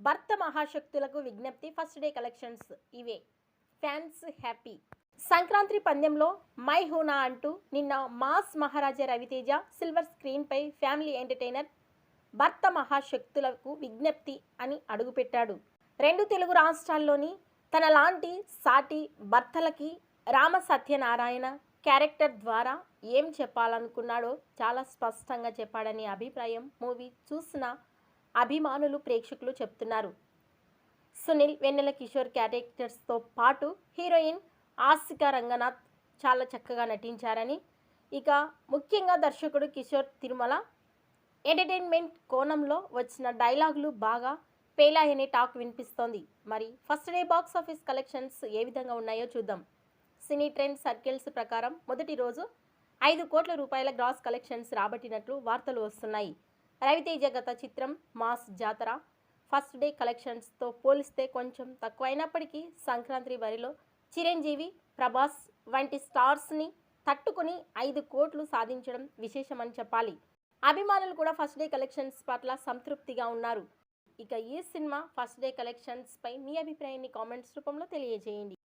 భర్త మహాశక్తులకు విజ్ఞప్తి. ఫస్ట్ డే కలెక్షన్స్ ఇవే. Fans happy. సంక్రాంతి పందెంలో మై హూనా అంటూ నిన్న మాస్ మహారాజా రవితేజ సిల్వర్ స్క్రీన్పై ఫ్యామిలీ ఎంటర్టైనర్ భర్త మహాశక్తులకు విజ్ఞప్తి అని అడుగుపెట్టాడు. 2 తెలుగు రాష్ట్రాల్లోని తన లాంటి సాటి భర్తలకి రామ సత్యనారాయణ క్యారెక్టర్ ద్వారా ఏం చెప్పాలనుకున్నాడో చాలా స్పష్టంగా చెప్పాడని అభిప్రాయం మూవీ చూసిన అభిమానులు ప్రేక్షకులు చెప్తున్నారు. సునీల్, వెన్నెల కిషోర్ క్యారెక్టర్స్తో పాటు హీరోయిన్ ఆసికా రంగనాథ్ చాలా చక్కగా నటించారని, ఇక ముఖ్యంగా దర్శకుడు కిషోర్ తిరుమల ఎంటర్టైన్మెంట్ కోణంలో వచ్చిన డైలాగులు బాగా పేలాయనే టాక్ వినిపిస్తోంది. మరి first day box office collections ఏ విధంగా ఉన్నాయో చూద్దాం. సినీ ట్రెండ్ సర్కిల్స్ ప్రకారం మొదటి రోజు 5 కోట్ల రూపాయల గ్రాస్ కలెక్షన్స్ రాబట్టినట్లు వార్తలు వస్తున్నాయి. రవితేజ గత చిత్రం మాస్ జాతర ఫస్ట్ డే కలెక్షన్స్తో పోలిస్తే కొంచెం తక్కువైనప్పటికీ సంక్రాంతి బరిలో చిరంజీవి, ప్రభాస్ వంటి స్టార్స్ని తట్టుకుని 5 కోట్లు సాధించడం విశేషమని చెప్పాలి. అభిమానులు కూడా ఫస్ట్ డే కలెక్షన్స్ పట్ల సంతృప్తిగా ఉన్నారు. ఇక ఈ సినిమా ఫస్ట్ డే కలెక్షన్స్ పై మీ అభిప్రాయాన్ని కామెంట్స్ రూపంలో తెలియజేయండి.